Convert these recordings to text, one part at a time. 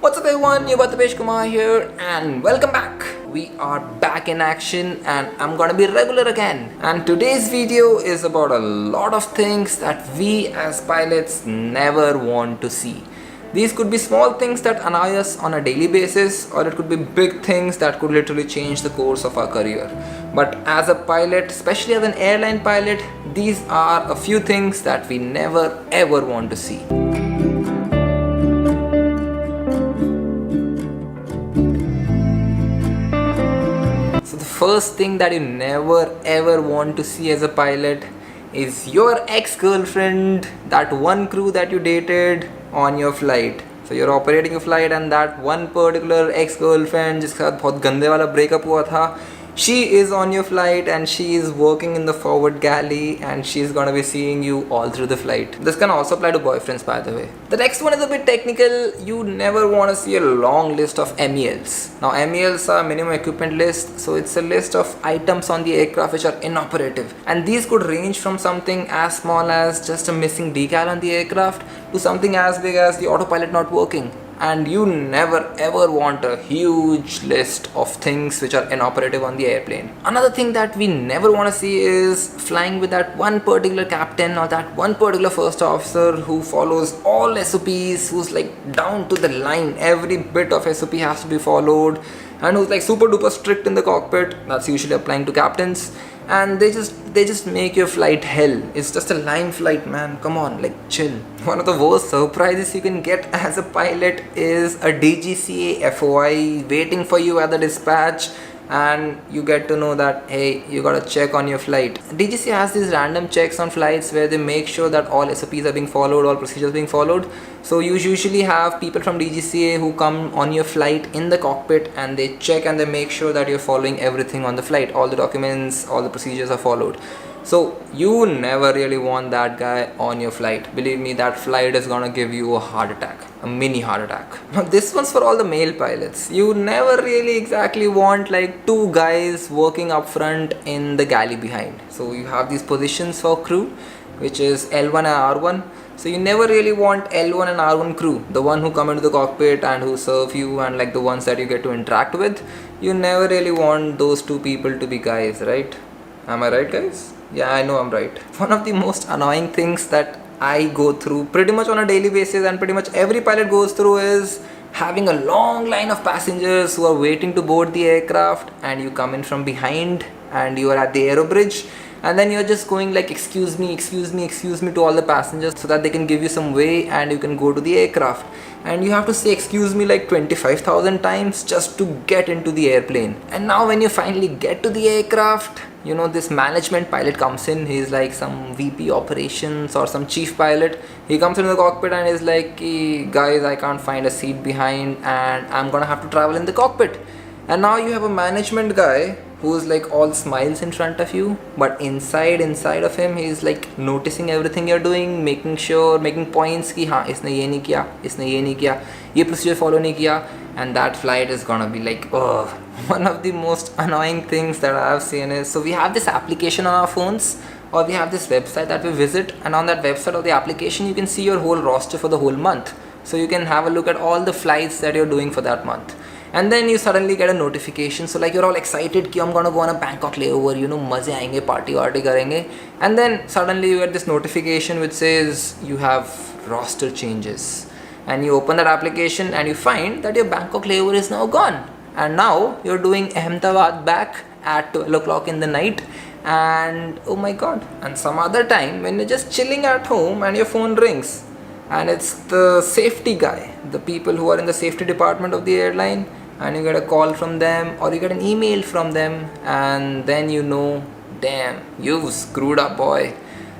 What's up everyone, Yuvathapesh Kumar here and welcome back. We are back in action and I'm gonna be regular again. And today's video is about a lot of things that we as pilots never want to see. These could be small things that annoy us on a daily basis, or it could be big things that could literally change the course of our career. But as a pilot, especially as an airline pilot, these are a few things that we never ever want to see. First thing that you never ever want to see as a pilot is your ex-girlfriend, that one crew that you dated on your flight. So you're operating a flight and that one particular ex-girlfriend जिसके साथ बहुत गंदे वाला breakup हुआ था, she is on your flight and she is working in the forward galley and she's gonna be seeing you all through the flight. This can also apply to boyfriends, by the way. The next one is a bit technical. You never want to see a long list of MELs. Now MELs are minimum equipment list, so it's a list of items on the aircraft which are inoperative, and these could range from something as small as just a missing decal on the aircraft to something as big as the autopilot not working. And you never ever want a huge list of things which are inoperative on the airplane. Another thing that we never want to see is flying with that one particular captain or that one particular first officer who follows all SOPs, who's like down to the line. Every bit of SOP has to be followed, and who's like super duper strict in the cockpit. That's usually applying to captains. And they just make your flight hell. It's just a line flight, man. Come on, like chill. One of the worst surprises you can get as a pilot is a DGCA FOI waiting for you at the dispatch, and you get to know that hey, you gotta check on your flight. DGCA has these random checks on flights where they make sure that all SOPs are being followed, all procedures being followed. So you usually have people from DGCA who come on your flight in the cockpit and they check and they make sure that you're following everything on the flight. All the documents, all the procedures are followed. So you never really want that guy on your flight. Believe me, that flight is gonna give you a heart attack, a mini heart attack. Now this one's for all the male pilots. You never really exactly want like two guys working up front in the galley behind. So you have these positions for crew, which is L1 and R1. So you never really want L1 and R1 crew, the one who come into the cockpit and who serve you and like the ones that you get to interact with. You never really want those two people to be guys, right? Am I right, guys? Yeah, I know I'm right. One of the most annoying things that I go through pretty much on a daily basis and pretty much every pilot goes through is having a long line of passengers who are waiting to board the aircraft, and you come in from behind and you are at the aero bridge, and then you're just going like excuse me, excuse me, excuse me to all the passengers so that they can give you some way and you can go to the aircraft. And you have to say excuse me like 25,000 times just to get into the airplane. And now when you finally get to the aircraft, you know, this management pilot comes in. He's like some VP operations or some chief pilot. He comes into the cockpit and is like, hey, guys, I can't find a seat behind and I'm gonna have to travel in the cockpit. And now you have a management guy who's like all smiles in front of you, but inside of him he's like noticing everything you're doing, making points ki हाँ इसने ये नहीं किया, इसने ये नहीं किया, ये procedure follow नहीं किया. And that flight is gonna be like, oh. One of the most annoying things that I have seen is, so we have this application on our phones, or we have this website that we visit, and on that website or the application you can see your whole roster for the whole month. So you can have a look at all the flights that you're doing for that month. And then you suddenly get a notification, so like you're all excited कि I'm gonna go on a Bangkok layover, you know, मजे आएंगे, party करेंगे. And then suddenly you get this notification which says you have roster changes. And you open that application and you find that your Bangkok layover is now gone. And now you're doing Ahmedabad back at 12 o'clock in the night. And oh my god. And some other time when you're just chilling at home and your phone rings, and it's the safety guy, the people who are in the safety department of the airline, and you get a call from them or you get an email from them, and then you know, damn, you've screwed up, boy.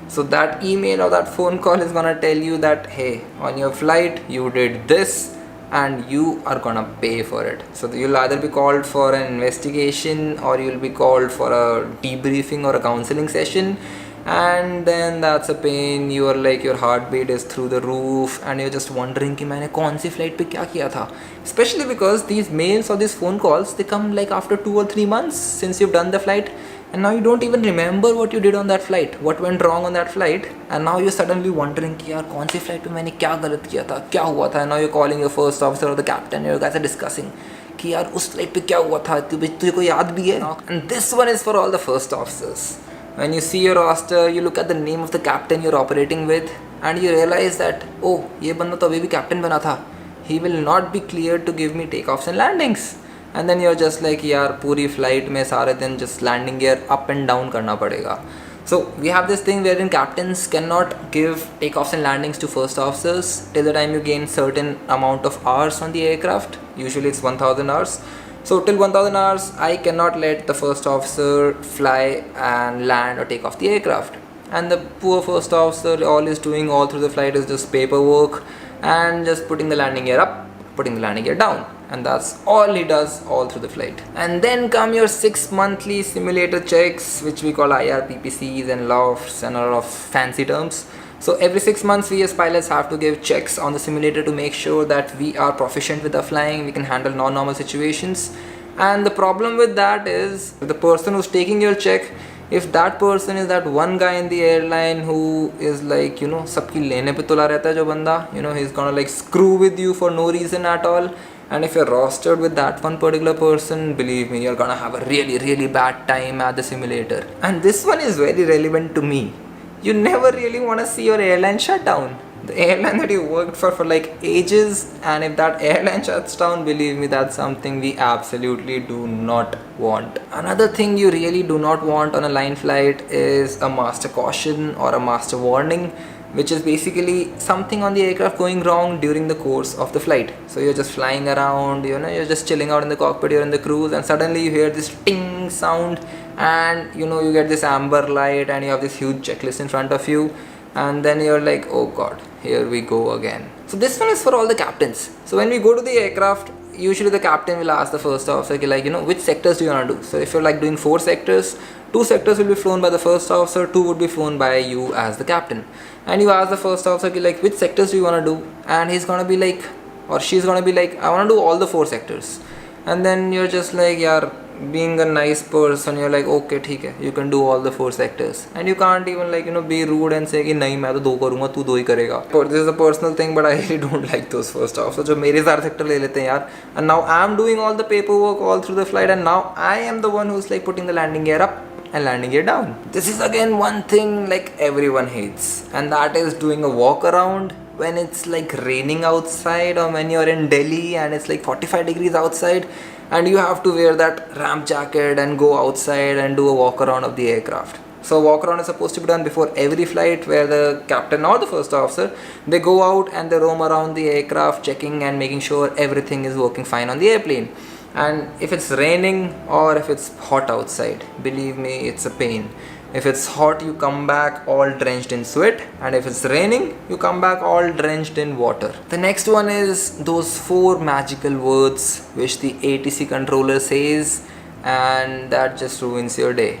So that email or that phone call is gonna tell you that hey, on your flight you did this and you are gonna pay for it. So you'll either be called for an investigation or you'll be called for a debriefing or a counseling session. And then that's a pain. You are like, your heartbeat is through the roof and you're just wondering कि मैंने कौन सी flight पे क्या किया था. Especially because these mails or these phone calls, they come like after 2 or 3 months since you've done the flight. and now you don't even remember what you did on that flight, what went wrong on that flight, and now you're suddenly wondering कि यार कौन सी flight पे मैंने क्या गलत किया था, क्या हुआ था, and now you're calling your first officer or the captain, you guys are discussing कि यार उस flight पे क्या हुआ था, तुझे को याद भी है. And this one is for all the first officers. When you see your roster, you look at the name of the captain you're operating with, and you realize that, oh, ये बंदा तो अभी भी captain बना था. He will not be cleared to give me takeoffs and landings. And then you're just like, यार पूरी flight में सारे दिन just landing gear up and down करना पड़ेगा. So we have this thing wherein captains cannot give takeoffs and landings to first officers till the time you gain certain amount of hours on the aircraft. Usually it's 1000 hours. So till 1000 hours, I cannot let the first officer fly and land or take off the aircraft. And the poor first officer, all he's doing all through the flight is just paperwork and just putting the landing gear up, putting the landing gear down. And that's all he does all through the flight. And then come your 6 monthly simulator checks, which we call IRPPCs and lofts and a lot of fancy terms. So every 6 months we as pilots have to give checks on the simulator to make sure that we are proficient with our flying, we can handle non-normal situations. And the problem with that is the person who's taking your check, if that person is that one guy in the airline who is like, सबकी लेने पे तुला रहता है जो बंदा, he's gonna like screw with you for no reason at all. And if you're rostered with that one particular person, believe me, you're gonna have a really, really bad time at the simulator. And this one is very relevant to me. You never really want to see your airline shut down. The airline that you worked for like ages, and if that airline shuts down, believe me, that's something we absolutely do not want. Another thing you really do not want on a line flight is a master caution or a master warning, which is basically something on the aircraft going wrong during the course of the flight. So you're just flying around, you're just chilling out in the cockpit, you're in the cruise, and suddenly you hear this ting sound, and you get this amber light, and you have this huge checklist in front of you, and then you're like, oh god, here we go again. So this one is for all the captains. So when we go to the aircraft, usually the captain will ask the first officer like, which sectors do you want to do. So if you're like doing 4 sectors, 2 sectors will be flown by the first officer, 2 would be flown by you as the captain. And you ask the first officer like, which sectors do you want to do, and he's gonna be like, or she's gonna be like, I want to do all the 4 sectors. And then you're just like, yaar, being a nice person, you're like, okay, theek hai, you can do all the 4 sectors, and you can't even like be rude and say कि नहीं मैं तो 2 करूँगा, तू 2 ही करेगा. But this is a personal thing, but I really don't like those first officers जो मेरे सारे sector ले लेते हैं यार. And now I'm doing all the paperwork all through the flight, and now I am the one who's like putting the landing gear up and landing gear down. This is again one thing like everyone hates, and that is doing a walk around when it's like raining outside, or when you're in Delhi and it's like 45 degrees outside, and you have to wear that ramp jacket and go outside and do a walk around of the aircraft. So walk around is supposed to be done before every flight, where the captain or the first officer, they go out and they roam around the aircraft checking and making sure everything is working fine on the airplane. And if it's raining or if it's hot outside, believe me, it's a pain. If it's hot, you come back all drenched in sweat, and if it's raining, you come back all drenched in water. The next one is those 4 magical words which the ATC controller says, and that just ruins your day.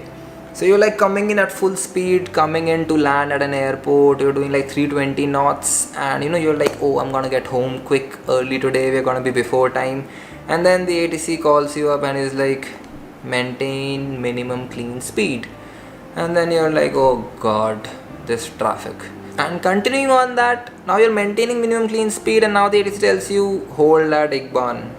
So you're like coming in at full speed, coming in to land at an airport, you're doing like 320 knots, and you're like, oh, I'm gonna get home quick early today, we're gonna be before time. And then the ATC calls you up and is like, maintain minimum clean speed. And then you're like, oh god, this traffic. And continuing on that, now you're maintaining minimum clean speed, and now the ATC tells you, hold at Igban.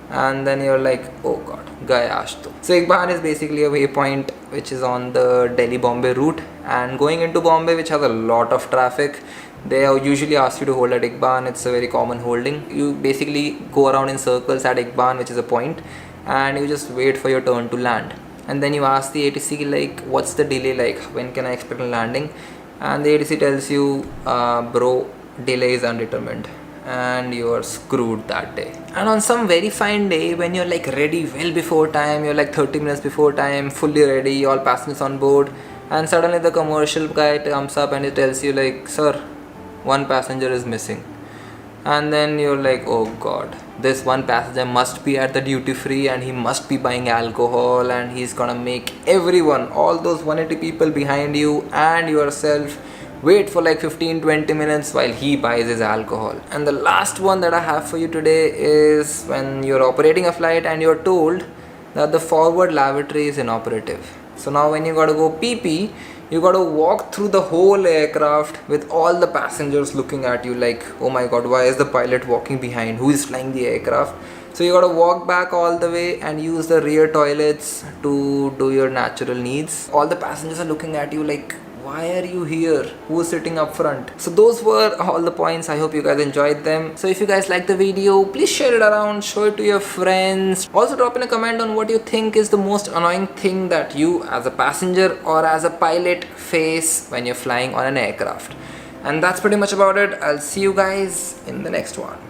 And then you're like, oh god, gaya aaj to. So Igban is basically a waypoint which is on the Delhi-Bombay route, and going into Bombay, which has a lot of traffic, they usually ask you to hold at Igban. It's a very common holding. You basically go around in circles at Igban, which is a point, and you just wait for your turn to land. And then you ask the ATC like, what's the delay like, when can I expect a landing? And the ATC tells you, bro, delay is undetermined, and you are screwed that day. And on some very fine day, when you're like ready well before time, you're like 30 minutes before time, fully ready, all passengers on board, and suddenly the commercial guy comes up and he tells you like, sir, 1 passenger is missing. And then you're like, oh god, this 1 passenger must be at the duty free, and he must be buying alcohol, and he's gonna make everyone, all those 180 people behind you and yourself, wait for like 15-20 minutes while he buys his alcohol. And the last one that I have for you today is when you're operating a flight and you're told that the forward lavatory is inoperative. So now when you gotta go pee, you gotta walk through the whole aircraft with all the passengers looking at you like, oh my god, why is the pilot walking behind? Who is flying the aircraft? So you gotta walk back all the way and use the rear toilets to do your natural needs. All the passengers are looking at you like, why are you here? Who is sitting up front? So those were all the points. I hope you guys enjoyed them. So if you guys like the video, please share it around, show it to your friends. Also drop in a comment on what you think is the most annoying thing that you as a passenger or as a pilot face when you're flying on an aircraft. And that's pretty much about it. I'll see you guys in the next one.